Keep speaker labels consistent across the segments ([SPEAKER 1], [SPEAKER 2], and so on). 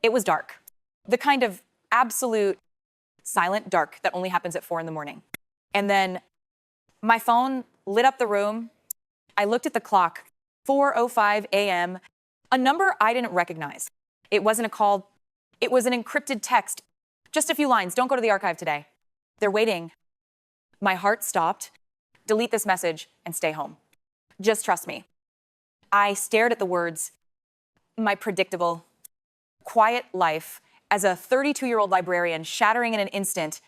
[SPEAKER 1] It was dark. The kind of absolute silent dark that only happens at 4 a.m. And then my phone lit up the room. I looked at the clock, 4:05 a.m., a number I didn't recognize. It wasn't a call. It was an encrypted text. Just a few lines. Don't go to the archive today. They're waiting. My heart stopped. Delete this message and stay home. Just trust me. I stared at the words, my predictable, quiet life as a 32-year-old librarian shattering in an instant.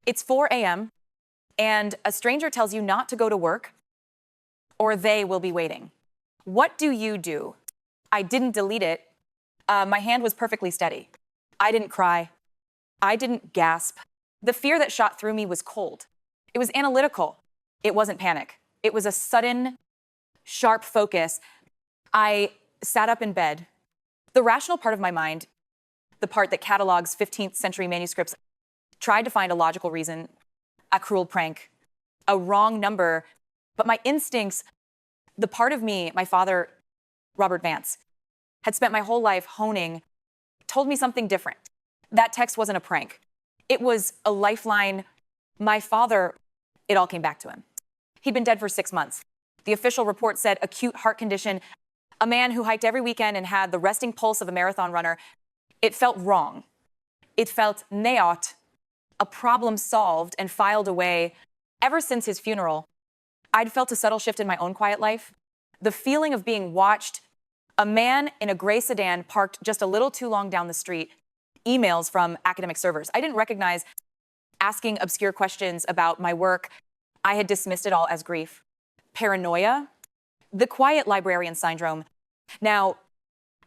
[SPEAKER 1] It's 4 a.m. and a stranger tells you not to go to work or they will be waiting. What do you do? I didn't delete it. My hand was perfectly steady. I didn't cry. I didn't gasp. The fear that shot through me was cold. It was analytical. It wasn't panic. It was a sudden, sharp focus. I sat up in bed. The rational part of my mind, the part that catalogs 15th century manuscripts, tried to find a logical reason, a cruel prank, a wrong number. But my instincts, the part of me, my father, Robert Vance, had spent my whole life honing, told me something different. That text wasn't a prank. It was a lifeline. My father, it all came back to him. He'd been dead for 6 months. The official report said acute heart condition, a man who hiked every weekend and had the resting pulse of a marathon runner. It felt wrong. It felt neot, a problem solved and filed away. Ever since his funeral, I'd felt a subtle shift in my own quiet life. The feeling of being watched, a man in a gray sedan parked just a little too long down the street, emails from academic servers. I didn't recognize asking obscure questions about my work. I had dismissed it all as grief. Paranoia, the quiet librarian syndrome. Now,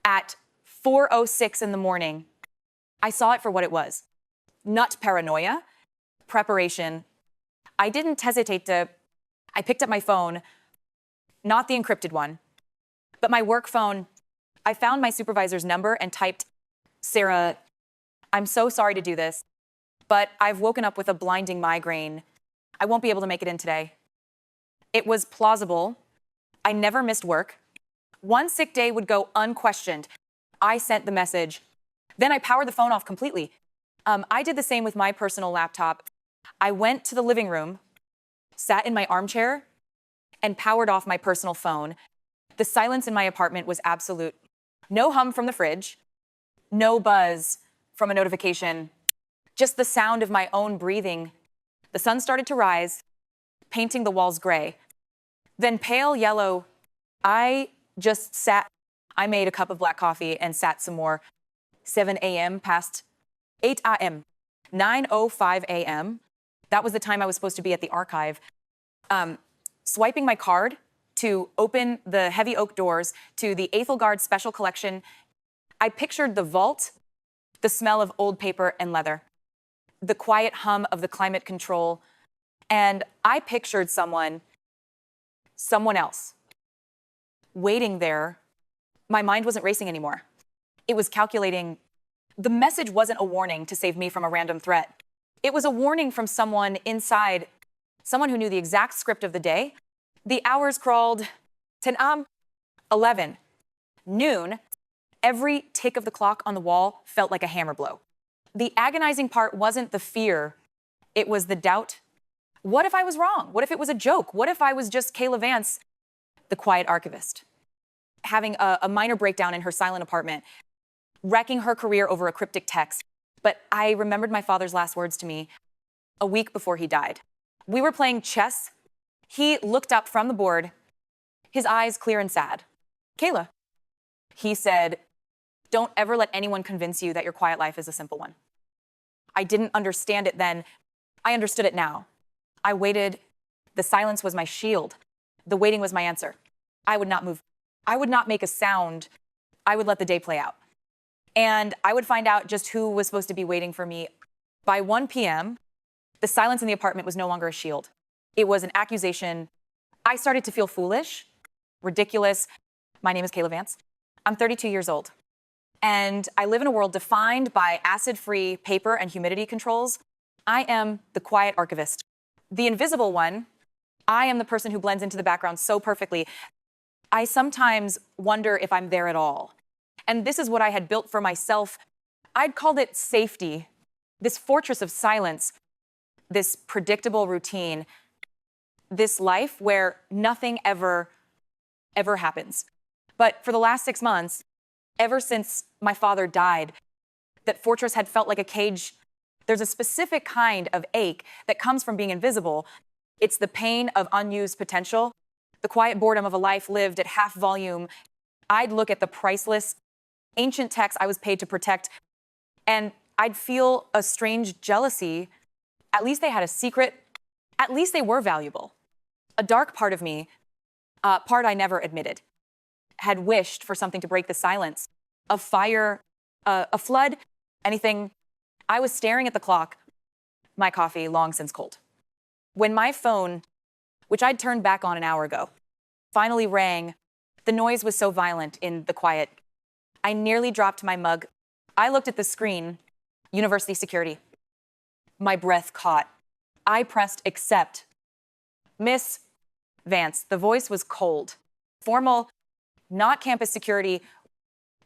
[SPEAKER 1] at 4:06 in the morning, I saw it for what it was. Not paranoia, preparation. I didn't hesitate I picked up my phone, not the encrypted one, but my work phone. I found my supervisor's number and typed, "Sarah, I'm so sorry to do this, but I've woken up with a blinding migraine. I won't be able to make it in today." It was plausible. I never missed work. One sick day would go unquestioned. I sent the message. Then I powered the phone off completely. I did the same with my personal laptop. I went to the living room, sat in my armchair, and powered off my personal phone. The silence in my apartment was absolute. No hum from the fridge, no buzz from a notification, just the sound of my own breathing. The sun started to rise, painting the walls gray. Then pale yellow. I just sat. I made a cup of black coffee and sat some more. 7 a.m. past 8 a.m. 9:05 a.m. That was the time I was supposed to be at the archive. Swiping my card to open the heavy oak doors to the Ethelgard Special Collection. I pictured the vault, the smell of old paper and leather, the quiet hum of the climate control, and I pictured someone else, waiting there. My mind wasn't racing anymore. It was calculating. The message wasn't a warning to save me from a random threat. It was a warning from someone inside, someone who knew the exact script of the day. The hours crawled. 10 a.m., 11, noon. Every tick of the clock on the wall felt like a hammer blow. The agonizing part wasn't the fear. It was the doubt. What if I was wrong? What if it was a joke? What if I was just Kayla Vance, the quiet archivist, having a minor breakdown in her silent apartment, wrecking her career over a cryptic text? But I remembered my father's last words to me a week before he died. We were playing chess. He looked up from the board, his eyes clear and sad. "Kayla," he said, "don't ever let anyone convince you that your quiet life is a simple one." I didn't understand it then. I understood it now. I waited. The silence was my shield. The waiting was my answer. I would not move. I would not make a sound. I would let the day play out. And I would find out just who was supposed to be waiting for me. By 1 p.m., the silence in the apartment was no longer a shield. It was an accusation. I started to feel foolish, ridiculous. My name is Kayla Vance. I'm 32 years old. And I live in a world defined by acid-free paper and humidity controls. I am the quiet archivist. The invisible one. I am the person who blends into the background so perfectly. I sometimes wonder if I'm there at all. And this is what I had built for myself I'd called it safety, this fortress of silence, this predictable routine, this life where nothing ever happens. But for the last 6 months, ever since my father died, that fortress had felt like a cage. There's a specific kind of ache that comes from being invisible. It's the pain of unused potential, the quiet boredom of a life lived at half volume. I'd look at the priceless, ancient texts I was paid to protect, and I'd feel a strange jealousy. At least they had a secret. At least they were valuable. A dark part of me, part I never admitted, had wished for something to break the silence. A fire, a flood, anything. I was staring at the clock, my coffee long since cold. When my phone, which I'd turned back on an hour ago, finally rang, the noise was so violent in the quiet. I nearly dropped my mug. I looked at the screen, university security. My breath caught. I pressed accept. Miss Vance, the voice was cold, formal, not campus security,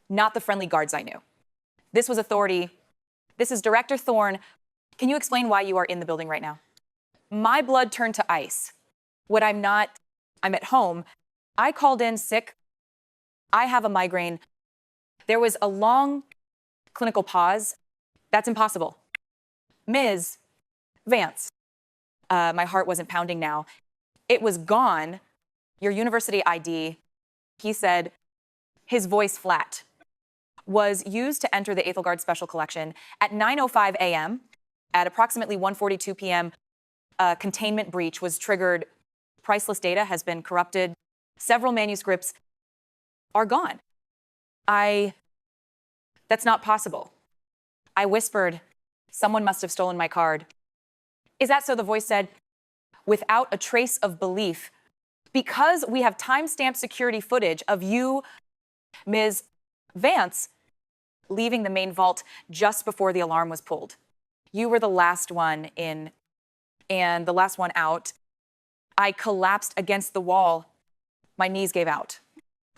[SPEAKER 1] not the friendly guards I knew. This was authority. This is Director Thorne. Can you explain why you are in the building right now? My blood turned to ice. What I'm not, I'm at home. I called in sick. I have a migraine. There was a long clinical pause. That's impossible. Ms. Vance. My heart wasn't pounding now. It was gone. Your university ID, he said, his voice flat, was used to enter the Ethelgard Special Collection at 9:05 a.m. At approximately 1:42 p.m., a containment breach was triggered. Priceless data has been corrupted. Several manuscripts are gone. That's not possible. I whispered, someone must have stolen my card. Is that so? The voice said, without a trace of belief, because we have timestamp security footage of you, Ms. Vance, leaving the main vault just before the alarm was pulled. You were the last one in and the last one out. I collapsed against the wall. My knees gave out.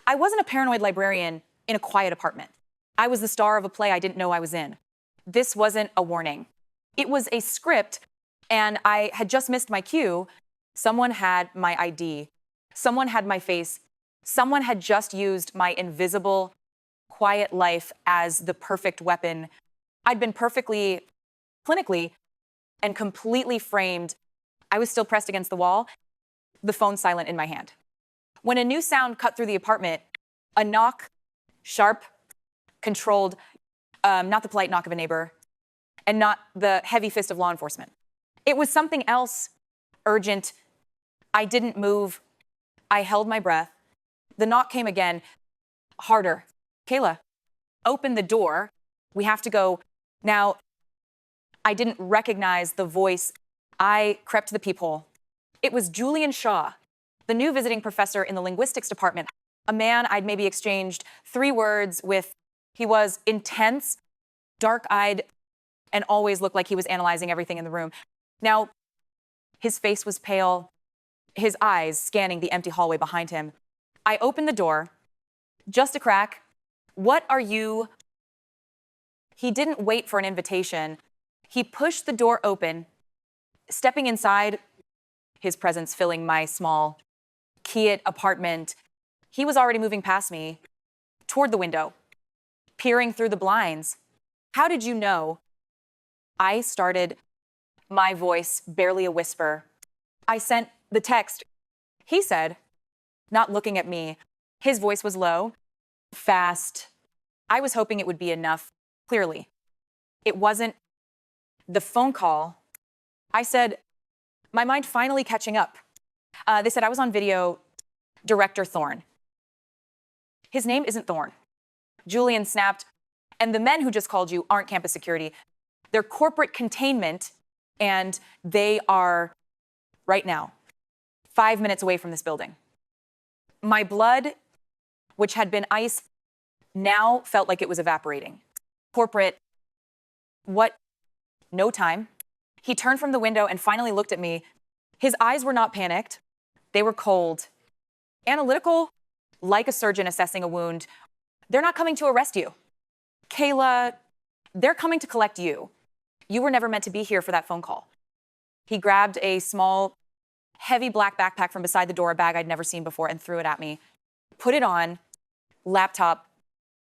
[SPEAKER 1] I wasn't a paranoid librarian in a quiet apartment. I was the star of a play I didn't know I was in. This wasn't a warning. It was a script, and I had just missed my cue. Someone had my ID. Someone had my face. Someone had just used my invisible, quiet life as the perfect weapon. I'd been perfectly, clinically, and completely framed. I was still pressed against the wall, the phone silent in my hand. When a new sound cut through the apartment, a knock, sharp, controlled, not the polite knock of a neighbor, and not the heavy fist of law enforcement. It was something else, urgent. I didn't move. I held my breath. The knock came again, harder. Kayla, open the door. We have to go. Now, I didn't recognize the voice. I crept to the peephole. It was Julian Shaw, the new visiting professor in the linguistics department, a man I'd maybe exchanged 3 words with. He was intense, dark-eyed, and always looked like he was analyzing everything in the room. Now, his face was pale, his eyes scanning the empty hallway behind him. I opened the door, just a crack. What are you? He didn't wait for an invitation. He pushed the door open, stepping inside, his presence filling my small Kiat apartment. He was already moving past me, toward the window, peering through the blinds. How did you know? I started, my voice barely a whisper. I sent the text. He said, not looking at me. His voice was low, fast. I was hoping it would be enough, clearly. It wasn't. The phone call, I said, my mind finally catching up. They said I was on video, Director Thorne. His name isn't Thorne. Julian snapped, and the men who just called you aren't campus security. They're corporate containment, and they are, right now, 5 minutes away from this building. My blood, which had been ice, now felt like it was evaporating. Corporate, what? No time. He turned from the window and finally looked at me. His eyes were not panicked. They were cold. Analytical, like a surgeon assessing a wound. They're not coming to arrest you. Kayla, They're coming to collect you. You were never meant to be here for that phone call. He grabbed a small, heavy black backpack from beside the door, a bag I'd never seen before, and threw it at me. Put it on, laptop,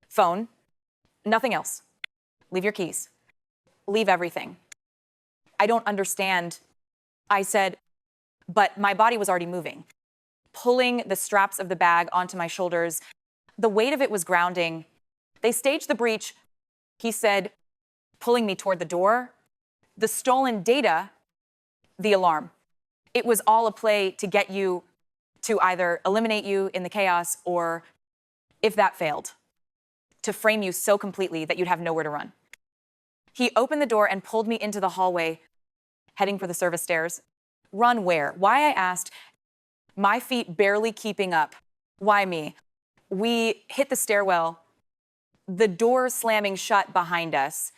[SPEAKER 1] phone, nothing else. Leave your keys. Leave everything. I don't understand. I said, but my body was already moving, pulling the straps of the bag onto my shoulders. The weight of it was grounding. They staged the breach, he said, pulling me toward the door. The stolen data, the alarm. It was all a play to get you to either eliminate you in the chaos or, if that failed, to frame you so completely that you'd have nowhere to run. He opened the door and pulled me into the hallway, heading for the service stairs. Run where? Why, I asked, my feet barely keeping up. Why me? We hit the stairwell, the door slamming shut behind us,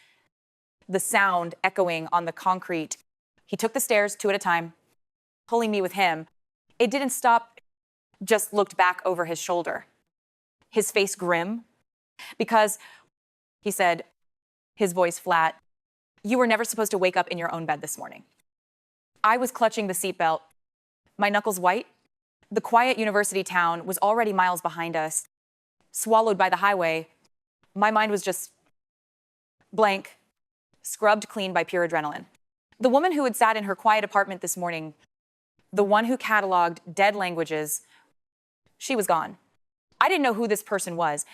[SPEAKER 1] the sound echoing on the concrete. He took the stairs 2 at a time, pulling me with him. It didn't stop, just looked back over his shoulder, his face grim, because he said, his voice flat, you were never supposed to wake up in your own bed this morning. I was clutching the seatbelt, my knuckles white. The quiet university town was already miles behind us, swallowed by the highway. My mind was just blank, scrubbed clean by pure adrenaline. The woman who had sat in her quiet apartment this morning, the one who cataloged dead languages, she was gone. I didn't know who this person was.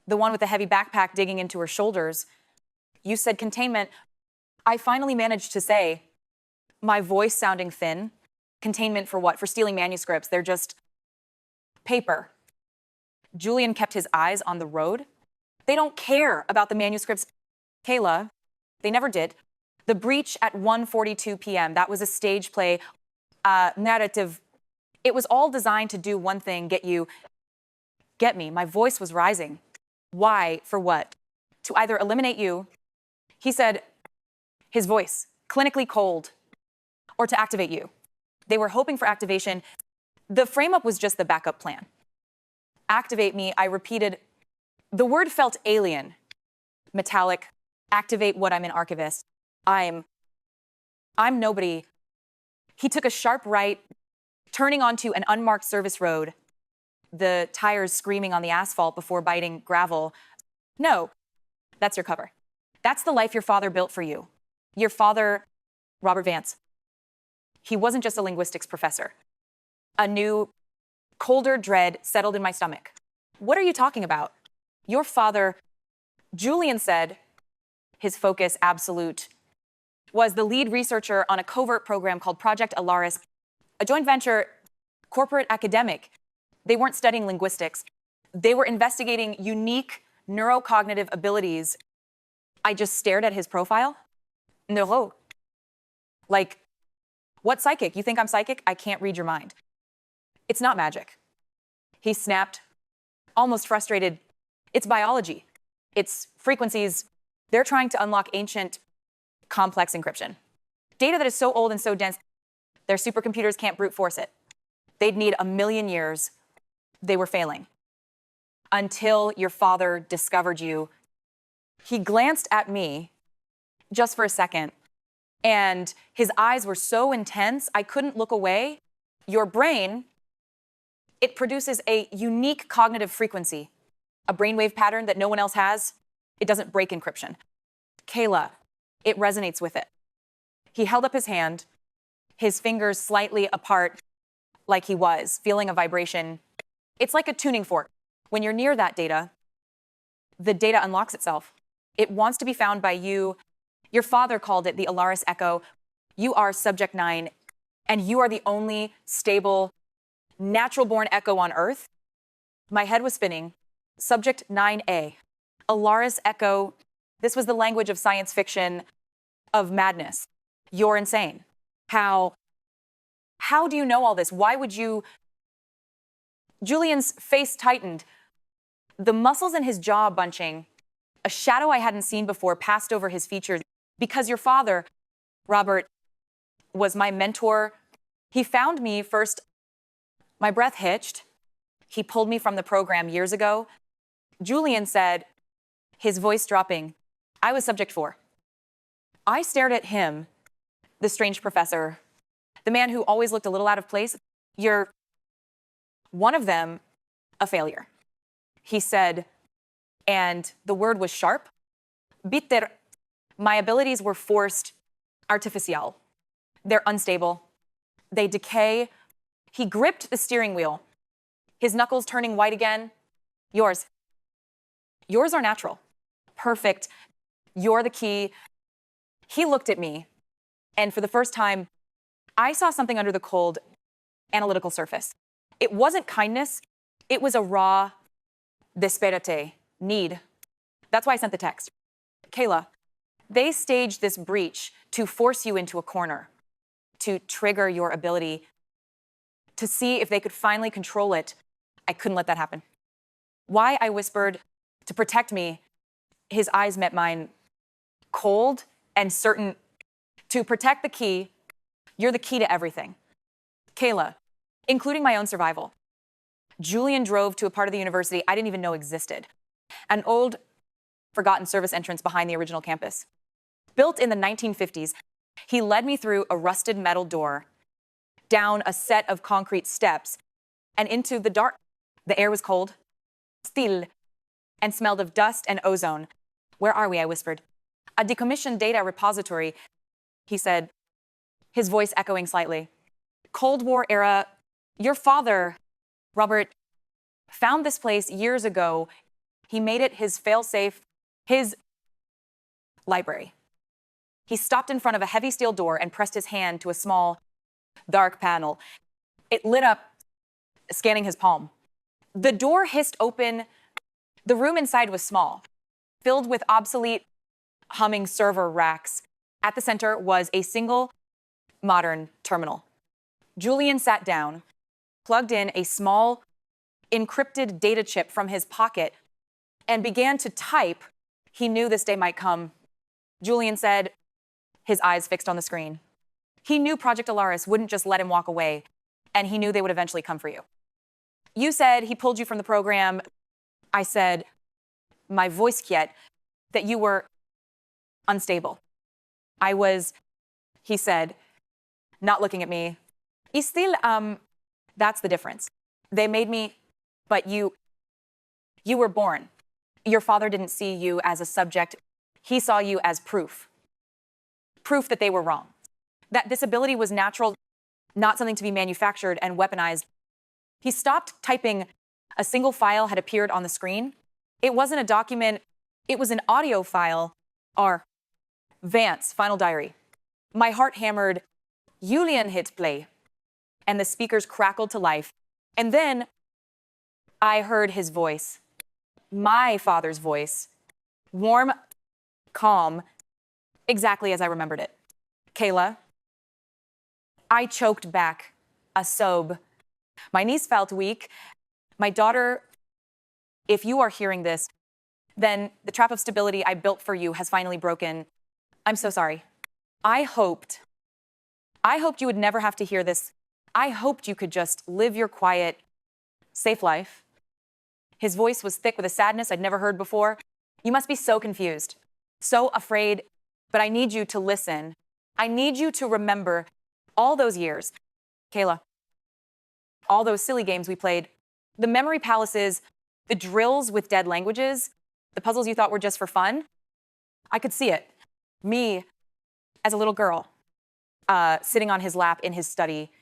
[SPEAKER 1] The one with the heavy backpack digging into her shoulders. You said containment. I finally managed to say, my voice sounding thin. Containment for what? For stealing manuscripts. They're just paper. Julian kept his eyes on the road. They don't care about the manuscripts. Kayla, they never did. The breach at 1:42 p.m., that was a stage play, narrative. It was all designed to do one thing, get me. My voice was rising. Why? For what? To either eliminate you, he said, his voice, clinically cold, or to activate you. They were hoping for activation. The frame-up was just the backup plan. Activate me, I repeated. The word felt alien, metallic. Activate what? I'm an archivist. I'm nobody. He took a sharp right, turning onto an unmarked service road, the tires screaming on the asphalt before biting gravel. No, that's your cover. That's the life your father built for you. Your father, Robert Vance. He wasn't just a linguistics professor. A new, colder dread settled in my stomach. What are you talking about? Your father, Julian said, his focus absolute, was the lead researcher on a covert program called Project Alaris, a joint venture, corporate academic. They weren't studying linguistics. They were investigating unique neurocognitive abilities. I just stared at his profile. Neuro. Like, what psychic? You think I'm psychic? I can't read your mind. It's not magic. He snapped, almost frustrated. It's biology. It's frequencies. They're trying to unlock ancient, complex encryption. Data that is so old and so dense, their supercomputers can't brute force it. They'd need 1 million years. They were failing. Until your father discovered you. He glanced at me just for a second, and his eyes were so intense, I couldn't look away. Your brain, it produces a unique cognitive frequency, a brainwave pattern that no one else has. It doesn't break encryption. Kayla, it resonates with it. He held up his hand, his fingers slightly apart, like he was, feeling a vibration. It's like a tuning fork. When you're near that data, the data unlocks itself. It wants to be found by you. Your father called it the Alaris Echo. You are Subject 9, and you are the only stable, natural-born echo on Earth. My head was spinning. Subject 9A. Alaris Echo. This was the language of science fiction, of madness. You're insane. How do you know all this? Why would you? Julian's face tightened. The muscles in his jaw bunching. A shadow I hadn't seen before passed over his features. Because your father, Robert, was my mentor. He found me first. My breath hitched. He pulled me from the program years ago. Julian said, his voice dropping, I was subject 4. I stared at him, the strange professor, the man who always looked a little out of place. You're one of them, a failure. He said, and the word was sharp. Bitter. My abilities were forced, artificial. They're unstable. They decay. He gripped the steering wheel, his knuckles turning white again. Yours. Yours are natural. Perfect. You're the key. He looked at me, and for the first time, I saw something under the cold, analytical surface. It wasn't kindness. It was a raw, desperate, need. That's why I sent the text. Kayla, they staged this breach to force you into a corner, to trigger your ability, to see if they could finally control it. I couldn't let that happen. Why? I whispered, to protect me. His eyes met mine, cold and certain. To protect the key, you're the key to everything. Kayla, including my own survival. Julian drove to a part of the university I didn't even know existed. An old, forgotten service entrance behind the original campus. Built in the 1950s, he led me through a rusted metal door, down a set of concrete steps, and into the dark. The air was cold, still, and smelled of dust and ozone. Where are we? I whispered. A decommissioned data repository, he said, his voice echoing slightly. Cold War era. Your father, Robert, found this place years ago. He made it his fail-safe, his library. He stopped in front of a heavy steel door and pressed his hand to a small, dark panel. It lit up, scanning his palm. The door hissed open. The room inside was small, filled with obsolete, humming server racks. At the center was a single, modern terminal. Julian sat down, plugged in a small, encrypted data chip from his pocket, and began to type. He knew this day might come. Julian said, his eyes fixed on the screen. He knew Project Alaris wouldn't just let him walk away, and he knew they would eventually come for you. You said he pulled you from the program. I said, my voice quiet, that you were unstable. I was, he said, not looking at me. Y still, that's the difference. They made me, but you were born. Your father didn't see you as a subject. He saw you as proof. Proof that they were wrong. That disability was natural, not something to be manufactured and weaponized. He stopped typing. A single file had appeared on the screen. It wasn't a document. It was an audio file. R. Vance, final diary. My heart hammered. Julian hit play. And the speakers crackled to life. And then I heard his voice. My father's voice. Warm, calm, exactly as I remembered it. Kayla. I choked back a sob. My knees felt weak. My daughter, if you are hearing this, then the trap of stability I built for you has finally broken. I'm so sorry. I hoped you would never have to hear this. I hoped you could just live your quiet, safe life. His voice was thick with a sadness I'd never heard before. You must be so confused, so afraid, but I need you to listen. I need you to remember all those years. Kayla, all those silly games we played, the memory palaces, the drills with dead languages, the puzzles you thought were just for fun. I could see it. Me, as a little girl, sitting on his lap in his study,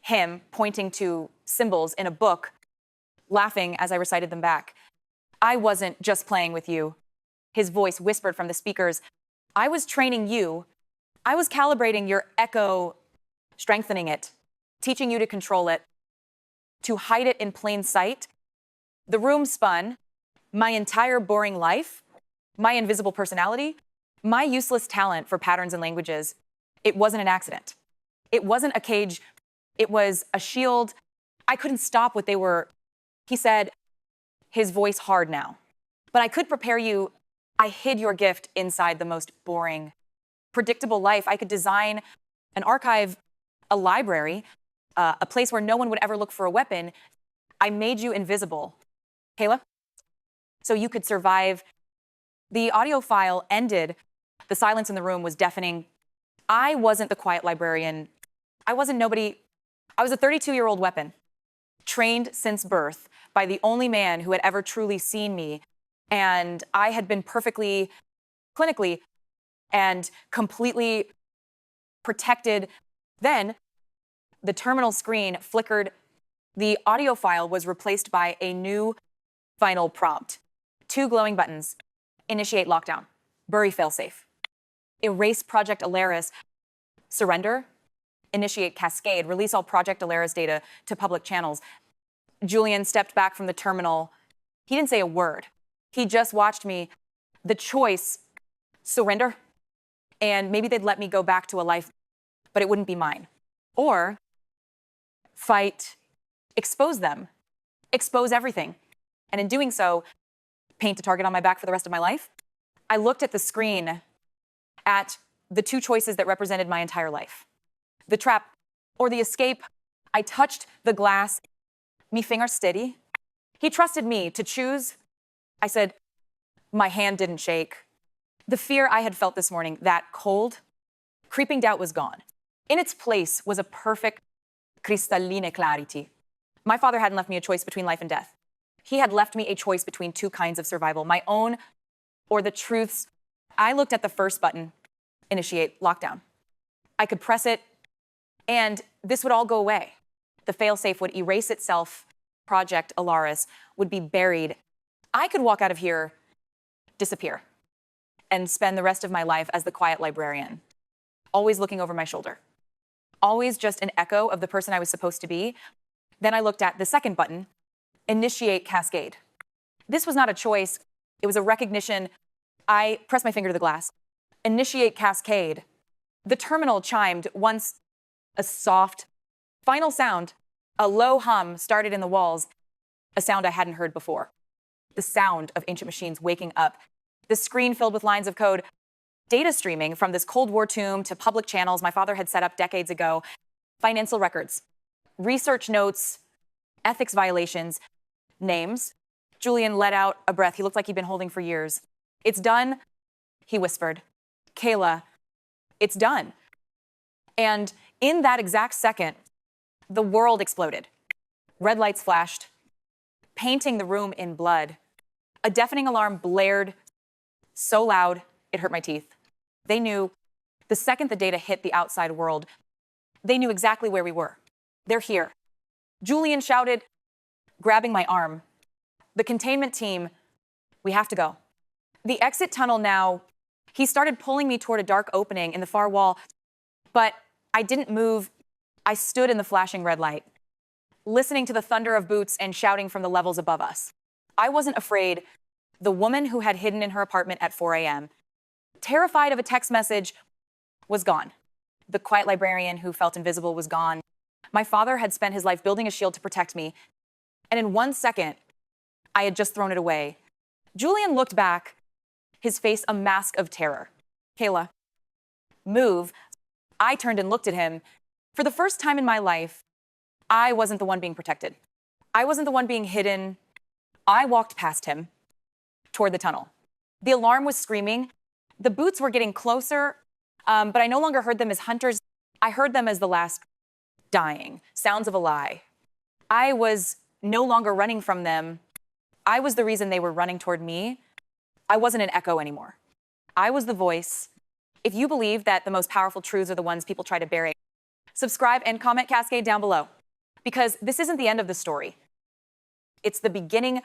[SPEAKER 1] him pointing to symbols in a book, laughing as I recited them back. I wasn't just playing with you. His voice whispered from the speakers. I was training you. I was calibrating your echo, strengthening it, teaching you to control it, to hide it in plain sight. The room spun. My entire boring life, my invisible personality, my useless talent for patterns and languages. It wasn't an accident. It wasn't a cage. It was a shield. I couldn't stop what they were. He said, his voice hard now. But I could prepare you. I hid your gift inside the most boring, predictable life. I could design an archive, a library, a place where no one would ever look for a weapon. I made you invisible. Kayla? So you could survive The audio file ended. The silence in the room was deafening. I wasn't the quiet librarian. I wasn't nobody. I was a 32-year-old weapon, trained since birth by the only man who had ever truly seen me. And I had been perfectly, clinically, and completely protected. Then the terminal screen flickered. The audio file was replaced by a new final prompt. 2 glowing buttons. Initiate lockdown. Bury failsafe. Erase Project Alaris. Surrender. Initiate Cascade. Release all Project Alaris data to public channels. Julian stepped back from the terminal. He didn't say a word. He just watched me. The choice, surrender, and maybe they'd let me go back to a life, but it wouldn't be mine. Or fight, expose them, expose everything. And in doing so, paint a target on my back for the rest of my life. I looked at the screen at the 2 choices that represented my entire life. The trap or the escape. I touched the glass, me finger steady. He trusted me to choose. I said, my hand didn't shake. The fear I had felt this morning, that cold, creeping doubt was gone. In its place was a perfect cristalline clarity. My father hadn't left me a choice between life and death. He had left me a choice between 2 kinds of survival, my own or the truth's. I looked at the first button, initiate lockdown. I could press it, and this would all go away. The failsafe would erase itself. Project Alaris would be buried. I could walk out of here, disappear, and spend the rest of my life as the quiet librarian, always looking over my shoulder, always just an echo of the person I was supposed to be. Then I looked at the second button, initiate Cascade. This was not a choice. It was a recognition. I pressed my finger to the glass. Initiate Cascade. The terminal chimed once. A soft, final sound, a low hum started in the walls, a sound I hadn't heard before. The sound of ancient machines waking up. The screen filled with lines of code. Data streaming from this Cold War tomb to public channels my father had set up decades ago. Financial records, research notes, ethics violations, names. Julian let out a breath he looked like he'd been holding for years. It's done, he whispered. Kayla, it's done. And in that exact second, the world exploded. Red lights flashed, painting the room in blood. A deafening alarm blared so loud, it hurt my teeth. They knew the second the data hit the outside world, they knew exactly where we were. They're here. Julian shouted, grabbing my arm. The containment team, we have to go. The exit tunnel now, he started pulling me toward a dark opening in the far wall, but I didn't move. I stood in the flashing red light, listening to the thunder of boots and shouting from the levels above us. I wasn't afraid. The woman who had hidden in her apartment at 4 a.m., terrified of a text message, was gone. The quiet librarian who felt invisible was gone. My father had spent his life building a shield to protect me, and in 1 second, I had just thrown it away. Julian looked back, his face a mask of terror. Kayla, move. I turned and looked at him. For the first time in my life, I wasn't the one being protected. I wasn't the one being hidden. I walked past him toward the tunnel. The alarm was screaming. The boots were getting closer, but I no longer heard them as hunters. I heard them as the last dying, sounds of a lie. I was no longer running from them. I was the reason they were running toward me. I wasn't an echo anymore. I was the voice. If you believe that the most powerful truths are the ones people try to bury, subscribe and comment Cascade down below, because this isn't the end of the story. It's the beginning